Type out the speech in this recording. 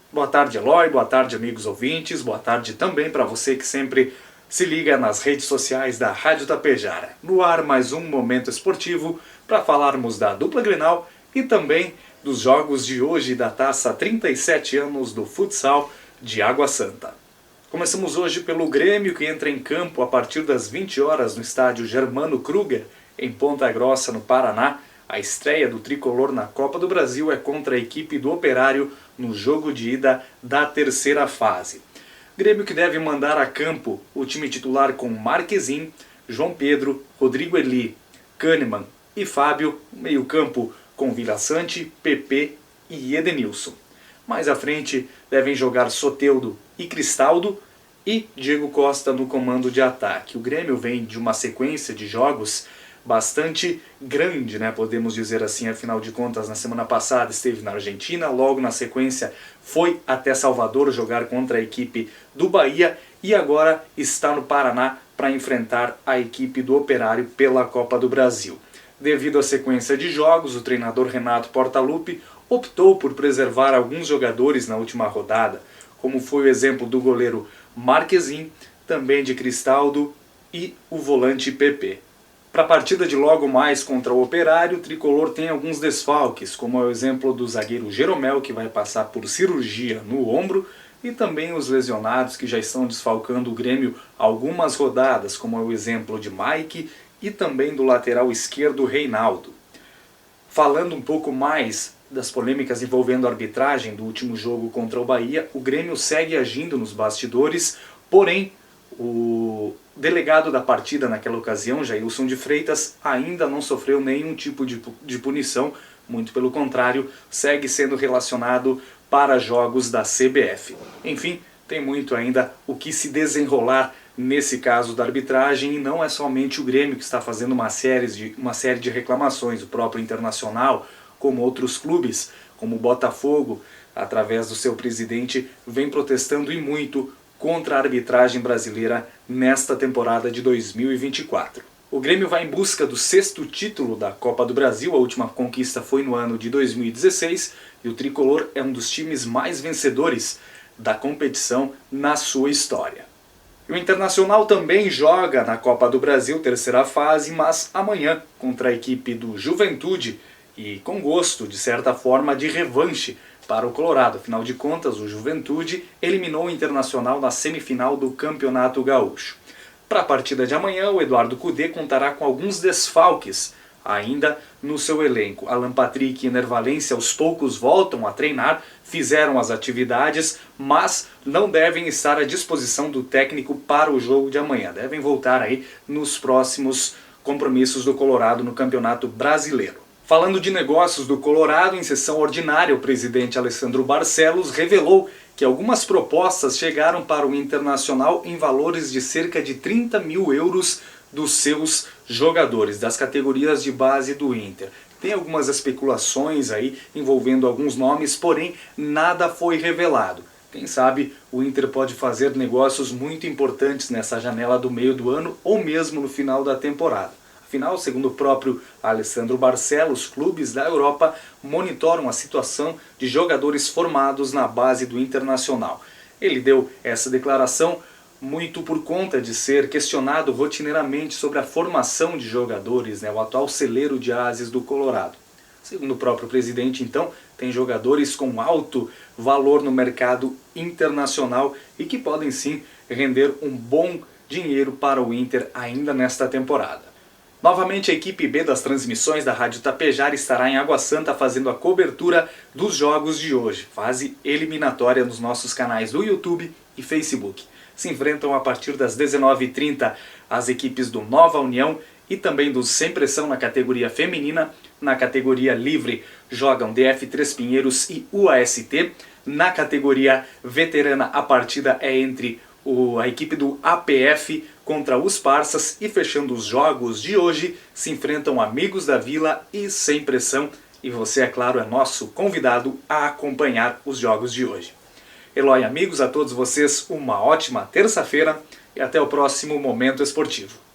Boa tarde, Eloy, boa tarde, amigos ouvintes, boa tarde também para você que sempre se liga nas redes sociais da Rádio Tapejara. No ar, mais um momento esportivo para falarmos da dupla Grenal e também dos jogos de hoje da Taça 37 anos do futsal de Água Santa. Começamos hoje pelo Grêmio, que entra em campo a partir das 20 horas no estádio Germano Kruger, em Ponta Grossa, no Paraná. A estreia do tricolor na Copa do Brasil é contra a equipe do Operário no jogo de ida da terceira fase. Grêmio que deve mandar a campo o time titular com Marquezin, João Pedro, Rodrigo Eli, Kahneman e Fábio, meio campo com Vila Sante, PP e Edenilson. Mais à frente devem jogar Soteldo e Cristaldo e Diego Costa no comando de ataque. O Grêmio vem de uma sequência de jogos bastante grande, podemos dizer assim, afinal de contas, na semana passada esteve na Argentina, logo na sequência foi até Salvador jogar contra a equipe do Bahia e agora está no Paraná para enfrentar a equipe do Operário pela Copa do Brasil. Devido à sequência de jogos, o treinador Renato Portaluppi optou por preservar alguns jogadores na última rodada, como foi o exemplo do goleiro Marquezin, também de Cristaldo e o volante PP. Para a partida de logo mais contra o Operário, o tricolor tem alguns desfalques, como é o exemplo do zagueiro Jeromel, que vai passar por cirurgia no ombro, e também os lesionados que já estão desfalcando o Grêmio algumas rodadas, como é o exemplo de Mike e também do lateral esquerdo Reinaldo. Falando um pouco mais das polêmicas envolvendo a arbitragem do último jogo contra o Bahia, o Grêmio segue agindo nos bastidores, porém o delegado da partida naquela ocasião, Jailson de Freitas, ainda não sofreu nenhum tipo de punição, muito pelo contrário, segue sendo relacionado para jogos da CBF. Enfim, tem muito ainda o que se desenrolar nesse caso da arbitragem, e não é somente o Grêmio que está fazendo uma série de reclamações, o próprio Internacional, como outros clubes, como o Botafogo, através do seu presidente, vem protestando e muito contra a arbitragem brasileira nesta temporada de 2024. O Grêmio vai em busca do 6º título da Copa do Brasil, a última conquista foi no ano de 2016, e o tricolor é um dos times mais vencedores da competição na sua história. O Internacional também joga na Copa do Brasil, terceira fase, mas amanhã contra a equipe do Juventude, e com gosto, de certa forma, de revanche para o Colorado. Afinal de contas, o Juventude eliminou o Internacional na semifinal do Campeonato Gaúcho. Para a partida de amanhã, o Eduardo Cudê contará com alguns desfalques ainda no seu elenco. Alan Patrick e Ener Valencia aos poucos voltam a treinar, fizeram as atividades, mas não devem estar à disposição do técnico para o jogo de amanhã. Devem voltar aí nos próximos compromissos do Colorado no Campeonato Brasileiro. Falando de negócios do Colorado, em sessão ordinária, o presidente Alessandro Barcelos revelou que algumas propostas chegaram para o Internacional em valores de cerca de 30 mil euros dos seus jogadores, das categorias de base do Inter. Tem algumas especulações aí envolvendo alguns nomes, porém nada foi revelado. Quem sabe o Inter pode fazer negócios muito importantes nessa janela do meio do ano ou mesmo no final da temporada. Afinal, segundo o próprio Alessandro Barcelos, clubes da Europa monitoram a situação de jogadores formados na base do Internacional. Ele deu essa declaração muito por conta de ser questionado rotineiramente sobre a formação de jogadores, o atual celeiro de ases do Colorado. Segundo o próprio presidente, então, tem jogadores com alto valor no mercado internacional e que podem sim render um bom dinheiro para o Inter ainda nesta temporada. Novamente, a equipe B das transmissões da Rádio Tapejara estará em Água Santa fazendo a cobertura dos jogos de hoje, fase eliminatória nos nossos canais do YouTube e Facebook. Se enfrentam a partir das 19h30 as equipes do Nova União e também do Sem Pressão na categoria feminina. Na categoria livre jogam DF3 Pinheiros e UAST. Na categoria veterana a partida é entre a equipe do APF contra os Parças, e fechando os jogos de hoje se enfrentam Amigos da Vila e Sem Pressão, e você, é claro, é nosso convidado a acompanhar os jogos de hoje. Eloy, amigos, a todos vocês uma ótima terça-feira e até o próximo Momento Esportivo.